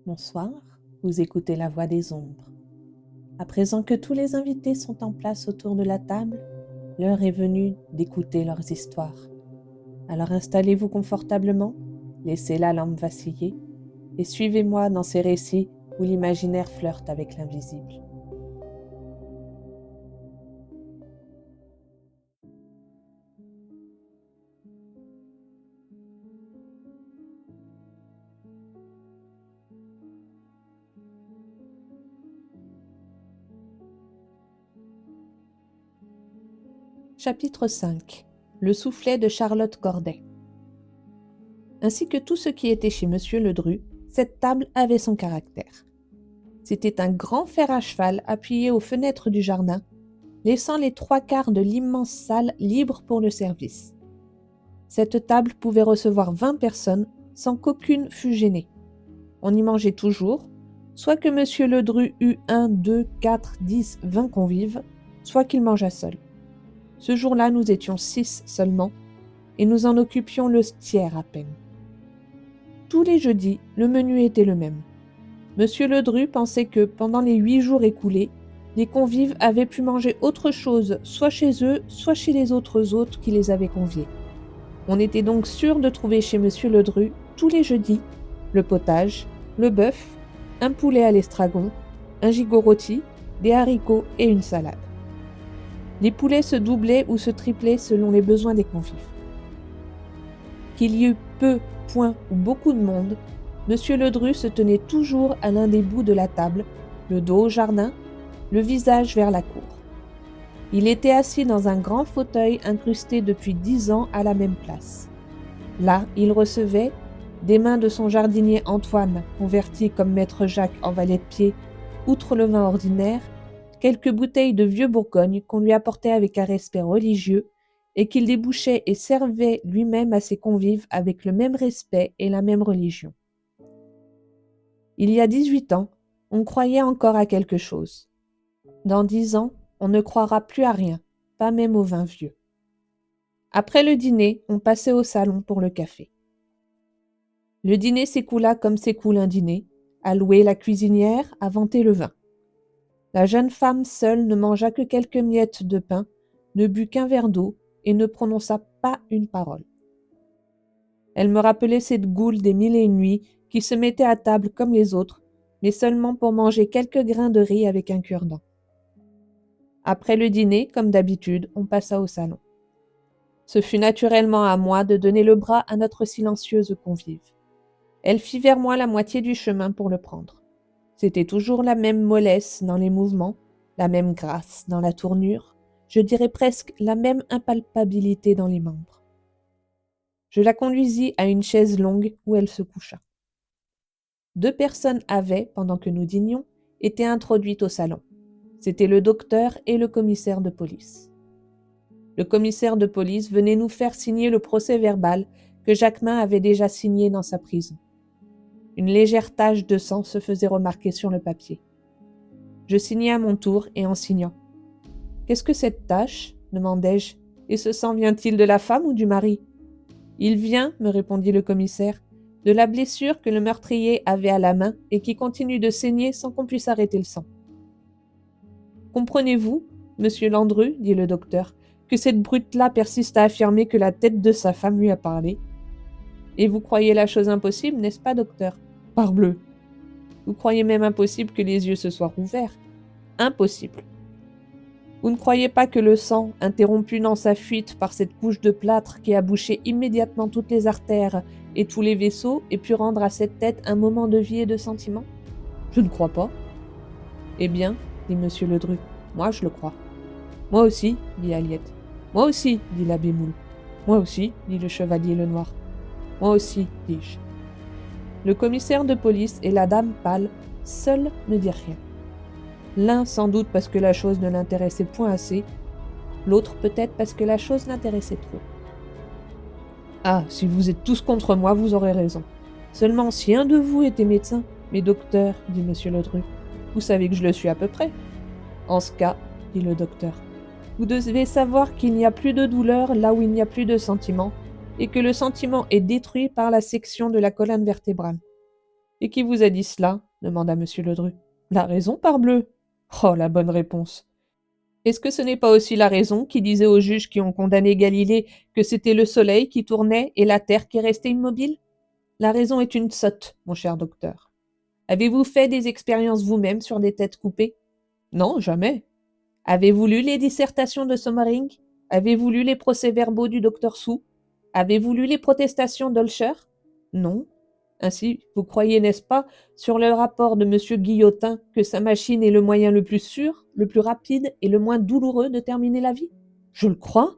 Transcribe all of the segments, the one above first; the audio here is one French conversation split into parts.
Bonsoir, vous écoutez La Voix des Ombres. À présent que tous les invités sont en place autour de la table, l'heure est venue d'écouter leurs histoires. Alors installez-vous confortablement, laissez la lampe vaciller et suivez-moi dans ces récits où l'imaginaire flirte avec l'invisible. Chapitre 5. Le soufflet de Charlotte Corday. Ainsi que tout ce qui était chez Monsieur Ledru, cette table avait son caractère. C'était un grand fer à cheval appuyé aux fenêtres du jardin, laissant les 3/4 de l'immense salle libre pour le service. Cette table pouvait recevoir 20 personnes sans qu'aucune fût gênée. On y mangeait toujours, soit que Monsieur Ledru eût 1, 2, 4, 10, 20 convives, soit qu'il mangeât seul. Ce jour-là, nous étions 6 seulement, et nous en occupions le tiers à peine. Tous les jeudis, le menu était le même. Monsieur Ledru pensait que, pendant les 8 jours écoulés, les convives avaient pu manger autre chose, soit chez eux, soit chez les autres hôtes qui les avaient conviés. On était donc sûr de trouver chez Monsieur Ledru, tous les jeudis, le potage, le bœuf, un poulet à l'estragon, un gigot rôti, des haricots et une salade. Les poulets se doublaient ou se triplaient selon les besoins des convives. Qu'il y eût peu, point ou beaucoup de monde, Monsieur Ledru se tenait toujours à l'un des bouts de la table, le dos au jardin, le visage vers la cour. Il était assis dans un grand fauteuil incrusté depuis 10 ans à la même place. Là, il recevait, des mains de son jardinier Antoine, converti comme maître Jacques en valet de pied, outre le vin ordinaire, quelques bouteilles de vieux Bourgogne qu'on lui apportait avec un respect religieux et qu'il débouchait et servait lui-même à ses convives avec le même respect et la même religion. Il y a 18 ans, on croyait encore à quelque chose. Dans 10 ans, on ne croira plus à rien, pas même au vin vieux. Après le dîner, on passait au salon pour le café. Le dîner s'écoula comme s'écoule un dîner, à louer la cuisinière, à vanter le vin. La jeune femme seule ne mangea que quelques miettes de pain, ne but qu'un verre d'eau et ne prononça pas une parole. Elle me rappelait cette goule des 1001 nuits qui se mettait à table comme les autres, mais seulement pour manger quelques grains de riz avec un cure-dent. Après le dîner, comme d'habitude, on passa au salon. Ce fut naturellement à moi de donner le bras à notre silencieuse convive. Elle fit vers moi la moitié du chemin pour le prendre. C'était toujours la même mollesse dans les mouvements, la même grâce dans la tournure, je dirais presque la même impalpabilité dans les membres. Je la conduisis à une chaise longue où elle se coucha. 2 personnes avaient, pendant que nous dînions, été introduites au salon. C'étaient le docteur et le commissaire de police. Le commissaire de police venait nous faire signer le procès-verbal que Jacquemin avait déjà signé dans sa prison. Une légère tache de sang se faisait remarquer sur le papier. Je signai à mon tour et en signant. « Qu'est-ce que cette tache ?» demandai-je. « Et ce sang vient-il de la femme ou du mari ?»« Il vient, me répondit le commissaire, de la blessure que le meurtrier avait à la main et qui continue de saigner sans qu'on puisse arrêter le sang. »« Comprenez-vous, monsieur Landru, dit le docteur, que cette brute-là persiste à affirmer que la tête de sa femme lui a parlé. Et vous croyez la chose impossible, n'est-ce pas, docteur ? Parbleu. Vous croyez même impossible que les yeux se soient rouverts. Impossible. Vous ne croyez pas que le sang, interrompu dans sa fuite par cette couche de plâtre qui a bouché immédiatement toutes les artères et tous les vaisseaux, ait pu rendre à cette tête un moment de vie et de sentiment ? Je ne crois pas. Eh bien, dit monsieur Ledru, moi je le crois. Moi aussi, dit Aliette. Moi aussi, dit l'abbé Moule. Moi aussi, dit le chevalier Lenoir. Moi aussi, dis-je. Le commissaire de police et la dame pâle, seuls, ne dirent rien. L'un sans doute parce que la chose ne l'intéressait point assez, l'autre peut-être parce que la chose l'intéressait trop. Ah, si vous êtes tous contre moi, vous aurez raison. Seulement, si un de vous était médecin, mais docteur, dit monsieur Ledru, vous savez que je le suis à peu près. En ce cas, dit le docteur, vous devez savoir qu'il n'y a plus de douleur là où il n'y a plus de sentiment, et que le sentiment est détruit par la section de la colonne vertébrale. Et qui vous a dit cela demanda monsieur Ledru. La raison, parbleu. Oh, la bonne réponse. Est-ce que ce n'est pas aussi la raison qui disait aux juges qui ont condamné Galilée que c'était le soleil qui tournait et la terre qui restait immobile? La raison est une sotte, mon cher docteur. Avez-vous fait des expériences vous-même sur des têtes coupées? Non, jamais. Avez-vous lu les dissertations de Sommering? Avez-vous lu les procès-verbaux du docteur Sou? Avez-vous lu les protestations d'Olscher? Non. Ainsi, vous croyez, n'est-ce pas, sur le rapport de M. Guillotin, que sa machine est le moyen le plus sûr, le plus rapide et le moins douloureux de terminer la vie? Je le crois.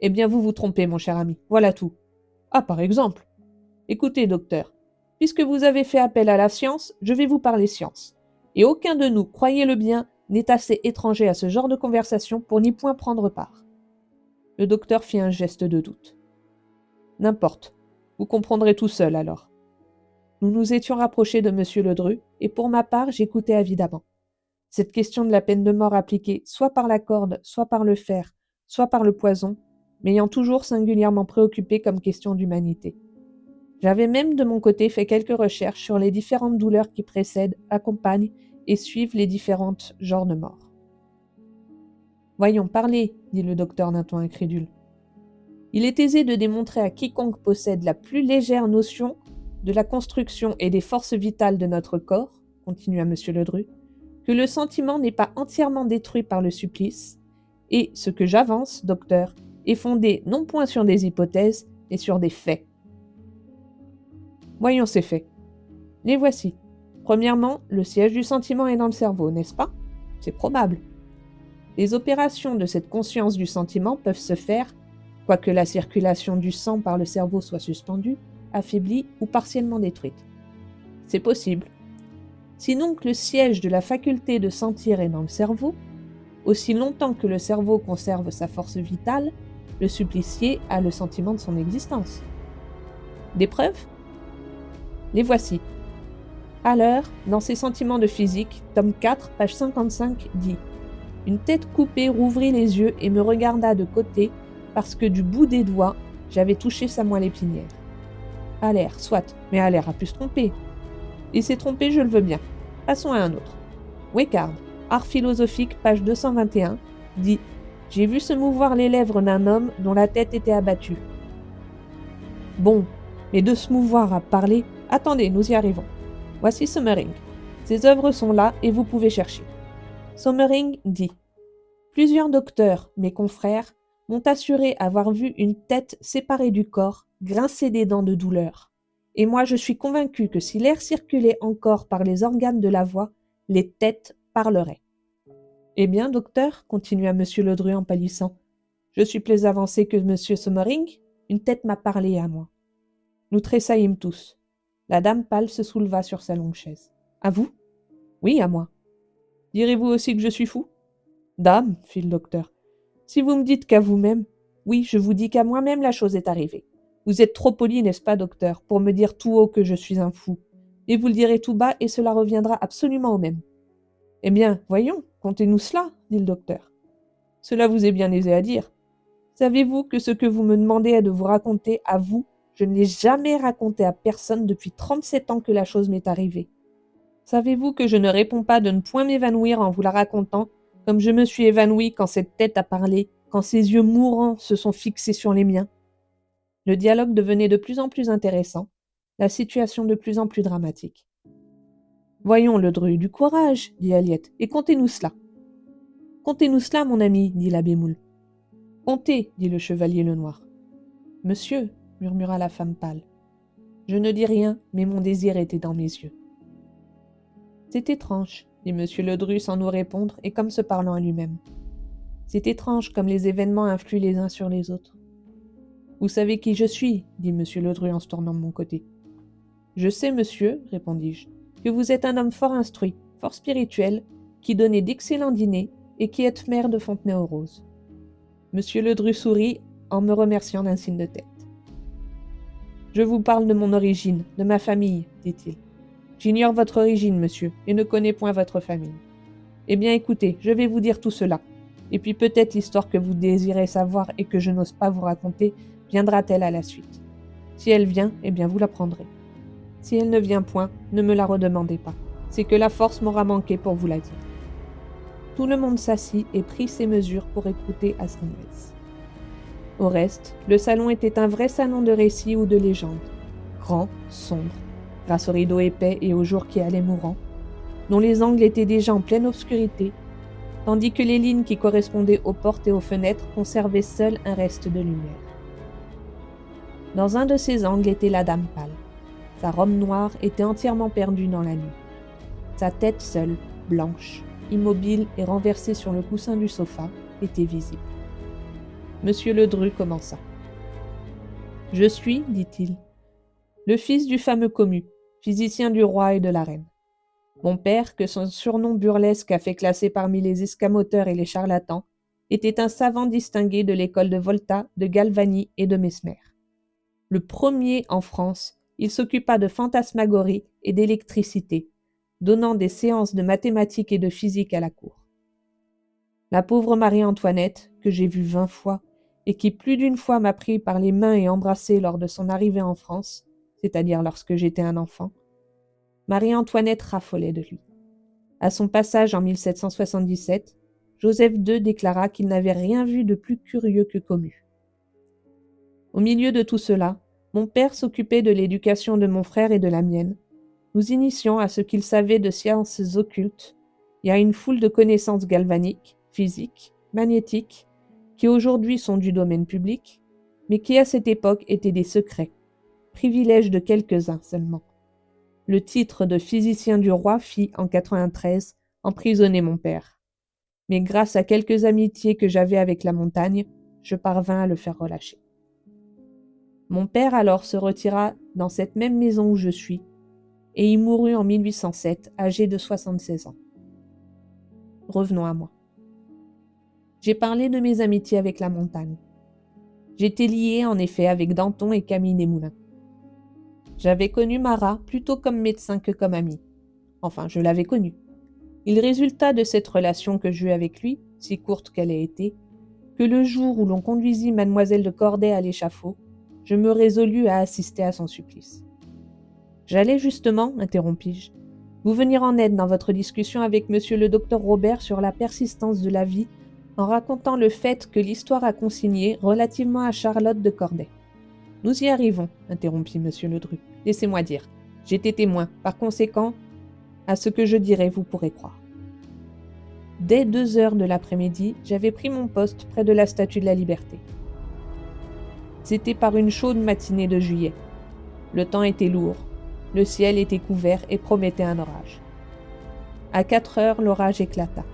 Eh bien, vous vous trompez, mon cher ami. Voilà tout. Ah, par exemple. Écoutez, docteur, puisque vous avez fait appel à la science, je vais vous parler science. Et aucun de nous, croyez-le bien, n'est assez étranger à ce genre de conversation pour n'y point prendre part. Le docteur fit un geste de doute. N'importe. Vous comprendrez tout seul, alors. Nous nous étions rapprochés de M. Ledru, et pour ma part, j'écoutais avidement. Cette question de la peine de mort appliquée soit par la corde, soit par le fer, soit par le poison, m'ayant toujours singulièrement préoccupé comme question d'humanité. J'avais même de mon côté fait quelques recherches sur les différentes douleurs qui précèdent, accompagnent et suivent les différentes genres de mort. Voyons, parlez, dit le docteur d'un ton incrédule. Il est aisé de démontrer à quiconque possède la plus légère notion de la construction et des forces vitales de notre corps, continua M. Ledru, que le sentiment n'est pas entièrement détruit par le supplice, et ce que j'avance, docteur, est fondé non point sur des hypothèses, mais sur des faits. Voyons ces faits. Les voici. Premièrement, le siège du sentiment est dans le cerveau, n'est-ce pas? C'est probable. Les opérations de cette conscience du sentiment peuvent se faire, quoique la circulation du sang par le cerveau soit suspendue, affaiblie ou partiellement détruite. C'est possible. Si donc le siège de la faculté de sentir est dans le cerveau, aussi longtemps que le cerveau conserve sa force vitale, le supplicié a le sentiment de son existence. Des preuves? Les voici. Haller, dans ses sentiments de physique, tome 4, page 55, dit « Une tête coupée rouvrit les yeux et me regarda de côté parce que du bout des doigts, j'avais touché sa moelle épinière. » Haller, soit, mais Haller a pu se tromper. Il s'est trompé, je le veux bien. Passons à un autre. Weckhardt, Art philosophique, page 221, dit « J'ai vu se mouvoir les lèvres d'un homme dont la tête était abattue. » Bon, mais de se mouvoir à parler, attendez, nous y arrivons. Voici Sommering. Ses œuvres sont là et vous pouvez chercher. Sommering dit « Plusieurs docteurs, mes confrères, m'ont assuré avoir vu une tête séparée du corps, grincer des dents de douleur. Et moi je suis convaincu que si l'air circulait encore par les organes de la voix, les têtes parleraient. » Eh bien, docteur, continua M. Ledru en pâlissant, je suis plus avancé que M. Sommering, une tête m'a parlé à moi. Nous tressaillîmes tous. La dame pâle se souleva sur sa longue chaise. À vous? Oui, à moi. Direz-vous aussi que je suis fou? Dame, fit le docteur, si vous me dites qu'à vous-même, oui, je vous dis qu'à moi-même la chose est arrivée. Vous êtes trop poli, n'est-ce pas, docteur, pour me dire tout haut que je suis un fou. Et vous le direz tout bas, et cela reviendra absolument au même. Eh bien, voyons, contez-nous cela, dit le docteur. Cela vous est bien aisé à dire. Savez-vous que ce que vous me demandez est de vous raconter à vous, je ne l'ai jamais raconté à personne depuis 37 ans que la chose m'est arrivée. Savez-vous que je ne réponds pas de ne point m'évanouir en vous la racontant, comme je me suis évanoui quand cette tête a parlé, quand ses yeux mourants se sont fixés sur les miens? Le dialogue devenait de plus en plus intéressant, la situation de plus en plus dramatique. Voyons, Ledru, du courage, dit Aliette, et contez-nous cela. Contez-nous cela, mon ami, dit l'abbé Moule. Comptez, dit le chevalier Lenoir. Monsieur, murmura la femme pâle. Je ne dis rien, mais mon désir était dans mes yeux. C'est étrange, dit M. Ledru sans nous répondre et comme se parlant à lui-même. C'est étrange comme les événements influent les uns sur les autres. Vous savez qui je suis, dit M. Ledru en se tournant de mon côté. Je sais, monsieur, répondis-je, que vous êtes un homme fort instruit, fort spirituel, qui donnait d'excellents dîners et qui êtes maire de Fontenay-aux-Roses. M. Ledru sourit en me remerciant d'un signe de tête. Je vous parle de mon origine, de ma famille, dit-il. J'ignore votre origine, monsieur, et ne connais point votre famille. Eh bien, écoutez, je vais vous dire tout cela. Et puis peut-être l'histoire que vous désirez savoir et que je n'ose pas vous raconter viendra-t-elle à la suite. Si elle vient, eh bien vous l'apprendrez. Si elle ne vient point, ne me la redemandez pas. C'est que la force m'aura manqué pour vous la dire. » Tout le monde s'assit et prit ses mesures pour écouter à son aise. Au reste, le salon était un vrai salon de récits ou de légendes. Grand, sombre, grâce aux rideaux épais et au jour qui allait mourant, dont les angles étaient déjà en pleine obscurité, tandis que les lignes qui correspondaient aux portes et aux fenêtres conservaient seules un reste de lumière. Dans un de ces angles était la dame pâle. Sa robe noire était entièrement perdue dans la nuit. Sa tête seule, blanche, immobile et renversée sur le coussin du sofa, était visible. Monsieur Ledru commença. « Je suis, dit-il, le fils du fameux commu, physicien du roi et de la reine. Mon père, que son surnom burlesque a fait classer parmi les escamoteurs et les charlatans, était un savant distingué de l'école de Volta, de Galvani et de Mesmer. Le premier en France, il s'occupa de fantasmagorie et d'électricité, donnant des séances de mathématiques et de physique à la cour. La pauvre Marie-Antoinette, que j'ai vue 20 fois, et qui plus d'une fois m'a pris par les mains et embrassé lors de son arrivée en France, c'est-à-dire lorsque j'étais un enfant, Marie-Antoinette raffolait de lui. À son passage en 1777, Joseph II déclara qu'il n'avait rien vu de plus curieux que Commu. Au milieu de tout cela, mon père s'occupait de l'éducation de mon frère et de la mienne, nous initions à ce qu'il savait de sciences occultes et à une foule de connaissances galvaniques, physiques, magnétiques, qui aujourd'hui sont du domaine public, mais qui à cette époque étaient des secrets, privilèges de quelques-uns seulement. Le titre de physicien du roi fit, en 93, emprisonner mon père. Mais grâce à quelques amitiés que j'avais avec la montagne, je parvins à le faire relâcher. Mon père alors se retira dans cette même maison où je suis, et y mourut en 1807, âgé de 76 ans. Revenons à moi. J'ai parlé de mes amitiés avec la montagne. J'étais lié en effet avec Danton et Camille Desmoulins. J'avais connu Marat plutôt comme médecin que comme ami. Enfin, je l'avais connu. Il résulta de cette relation que j'eus avec lui, si courte qu'elle ait été, que le jour où l'on conduisit mademoiselle de Corday à l'échafaud, je me résolus à assister à son supplice. « J'allais justement, interrompis-je, vous venir en aide dans votre discussion avec monsieur le docteur Robert sur la persistance de la vie en racontant le fait que l'histoire a consigné relativement à Charlotte de Corday. »« Nous y arrivons, interrompit monsieur Ledru. Laissez-moi dire. J'étais témoin, par conséquent, à ce que je dirai, vous pourrez croire. Dès 2 heures de l'après-midi, j'avais pris mon poste près de la Statue de la Liberté. C'était par une chaude matinée de juillet. Le temps était lourd, le ciel était couvert et promettait un orage. À 4 heures, l'orage éclata.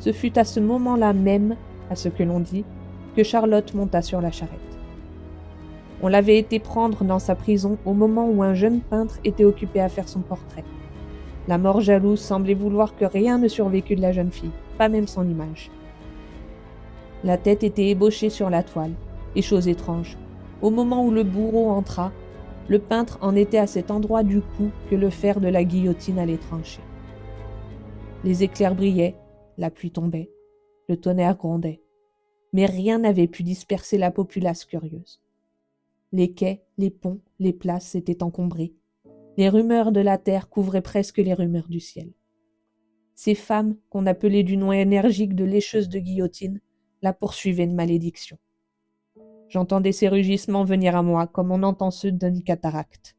Ce fut à ce moment-là même, à ce que l'on dit, que Charlotte monta sur la charrette. On l'avait été prendre dans sa prison au moment où un jeune peintre était occupé à faire son portrait. La mort jalouse semblait vouloir que rien ne survécût de la jeune fille, pas même son image. La tête était ébauchée sur la toile, et chose étrange, au moment où le bourreau entra, le peintre en était à cet endroit du cou que le fer de la guillotine allait trancher. Les éclairs brillaient, la pluie tombait, le tonnerre grondait, mais rien n'avait pu disperser la populace curieuse. Les quais, les ponts, les places étaient encombrés. Les rumeurs de la terre couvraient presque les rumeurs du ciel. Ces femmes, qu'on appelait du nom énergique de lécheuses de guillotine, la poursuivaient de malédiction. J'entendais ces rugissements venir à moi comme on entend ceux d'une cataracte.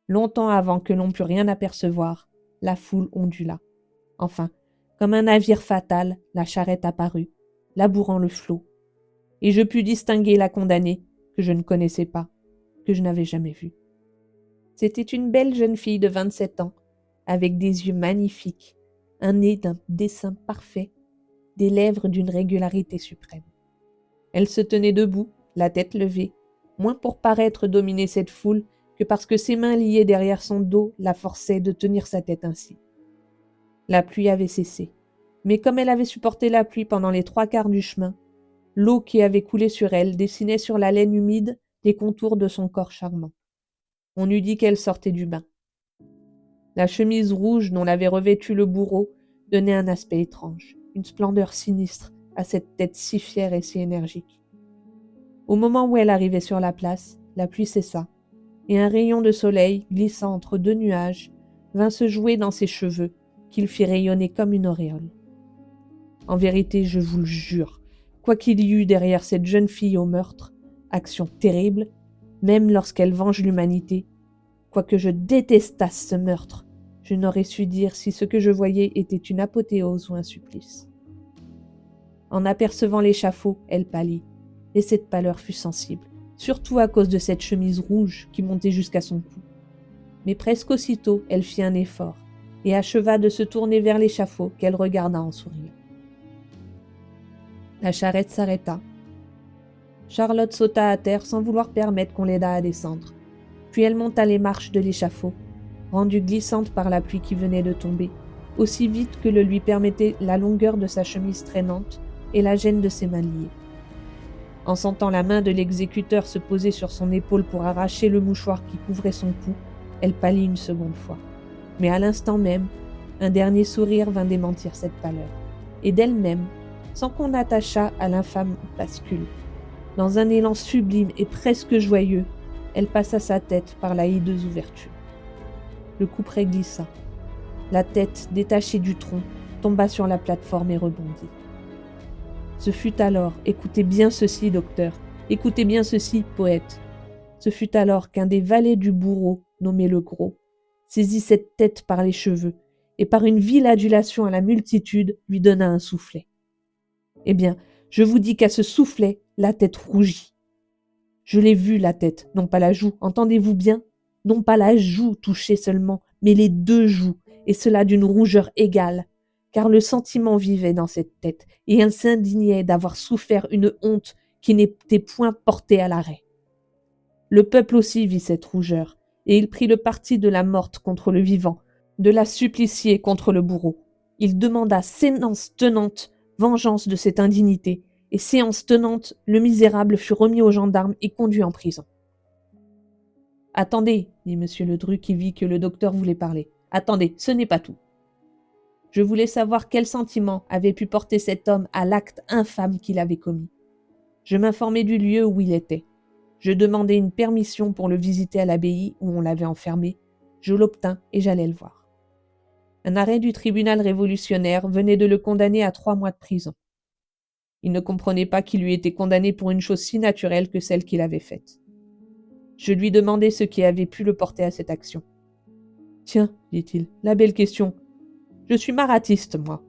Longtemps avant que l'on pût rien apercevoir, la foule ondula. Enfin, comme un navire fatal, la charrette apparut, labourant le flot, et je pus distinguer la condamnée, que je ne connaissais pas, que je n'avais jamais vue. C'était une belle jeune fille de 27 ans, avec des yeux magnifiques, un nez d'un dessin parfait, des lèvres d'une régularité suprême. Elle se tenait debout, la tête levée, moins pour paraître dominer cette foule que parce que ses mains liées derrière son dos la forçaient de tenir sa tête ainsi. La pluie avait cessé, mais comme elle avait supporté la pluie pendant les 3/4 du chemin, l'eau qui avait coulé sur elle dessinait sur la laine humide les contours de son corps charmant. On eût dit qu'elle sortait du bain. La chemise rouge dont l'avait revêtue le bourreau donnait un aspect étrange, une splendeur sinistre à cette tête si fière et si énergique. Au moment où elle arrivait sur la place, la pluie cessa, et un rayon de soleil, glissant entre deux nuages, vint se jouer dans ses cheveux, qu'il fit rayonner comme une auréole. En vérité, je vous le jure, quoi qu'il y eût derrière cette jeune fille au meurtre, action terrible, même lorsqu'elle venge l'humanité, quoique je détestasse ce meurtre, je n'aurais su dire si ce que je voyais était une apothéose ou un supplice. En apercevant l'échafaud, elle pâlit, et cette pâleur fut sensible, surtout à cause de cette chemise rouge qui montait jusqu'à son cou. Mais presque aussitôt, elle fit un effort, et acheva de se tourner vers l'échafaud qu'elle regarda en souriant. La charrette s'arrêta. Charlotte sauta à terre sans vouloir permettre qu'on l'aidât à descendre. Puis elle monta les marches de l'échafaud, rendue glissante par la pluie qui venait de tomber, aussi vite que le lui permettait la longueur de sa chemise traînante et la gêne de ses mains liées. En sentant la main de l'exécuteur se poser sur son épaule pour arracher le mouchoir qui couvrait son cou, elle pâlit une seconde fois. Mais à l'instant même, un dernier sourire vint démentir cette pâleur, et d'elle-même, sans qu'on attachât à l'infâme bascule. Dans un élan sublime et presque joyeux, elle passa sa tête par la hideuse ouverture. Le couperet glissa. La tête, détachée du tronc, tomba sur la plateforme et rebondit. Ce fut alors, écoutez bien ceci, docteur, écoutez bien ceci, poète, ce fut alors qu'un des valets du bourreau, nommé le Gros, saisit cette tête par les cheveux et par une vile adulation à la multitude lui donna un soufflet. Eh bien, je vous dis qu'à ce soufflet, la tête rougit. Je l'ai vue, la tête, non pas la joue, entendez-vous bien? Non pas la joue touchée seulement, mais les deux joues, et cela d'une rougeur égale, car le sentiment vivait dans cette tête, et elle s'indignait d'avoir souffert une honte qui n'était point portée à l'arrêt. Le peuple aussi vit cette rougeur, et il prit le parti de la morte contre le vivant, de la suppliciée contre le bourreau. Il demanda séance tenante vengeance de cette indignité, et séance tenante, le misérable fut remis aux gendarmes et conduit en prison. « Attendez, dit M. Ledru qui vit que le docteur voulait parler. « Attendez, ce n'est pas tout. Je voulais savoir quel sentiment avait pu porter cet homme à l'acte infâme qu'il avait commis. Je m'informai du lieu où il était. Je demandai une permission pour le visiter à l'abbaye où on l'avait enfermé. Je l'obtins et j'allai le voir. Un arrêt du tribunal révolutionnaire venait de le condamner à 3 mois de prison. Il ne comprenait pas qu'il eût été condamné pour une chose si naturelle que celle qu'il avait faite. Je lui demandai ce qui avait pu le porter à cette action. « Tiens, dit-il, la belle question. Je suis maratiste, moi.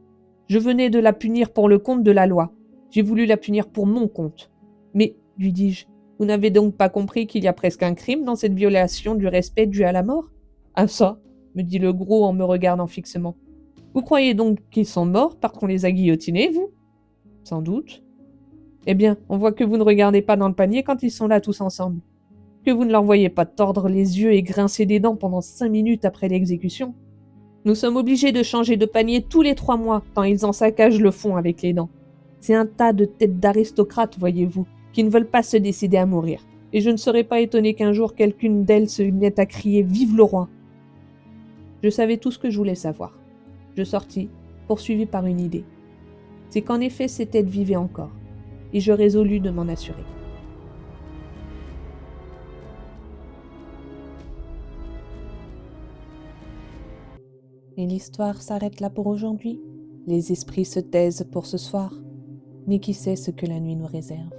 Je venais de la punir pour le compte de la loi. J'ai voulu la punir pour mon compte. Mais, lui dis-je, vous n'avez donc pas compris qu'il y a presque un crime dans cette violation du respect dû à la mort? Ah ça, me dit le Gros en me regardant fixement. Vous croyez donc qu'ils sont morts parce qu'on les a guillotinés, vous? Sans doute. Eh bien, on voit que vous ne regardez pas dans le panier quand ils sont là tous ensemble. Que vous ne leur voyez pas tordre les yeux et grincer des dents pendant 5 minutes après l'exécution. Nous sommes obligés de changer de panier tous les 3 mois, tant ils en saccagent le fond avec les dents. C'est un tas de têtes d'aristocrates, voyez-vous, qui ne veulent pas se décider à mourir. Et je ne serais pas étonné qu'un jour quelqu'une d'elles se mette à crier « Vive le roi !» Je savais tout ce que je voulais savoir. Je sortis, poursuivi par une idée. C'est qu'en effet ces têtes vivaient encore, et je résolus de m'en assurer. Et l'histoire s'arrête là pour aujourd'hui. Les esprits se taisent pour ce soir, mais qui sait ce que la nuit nous réserve.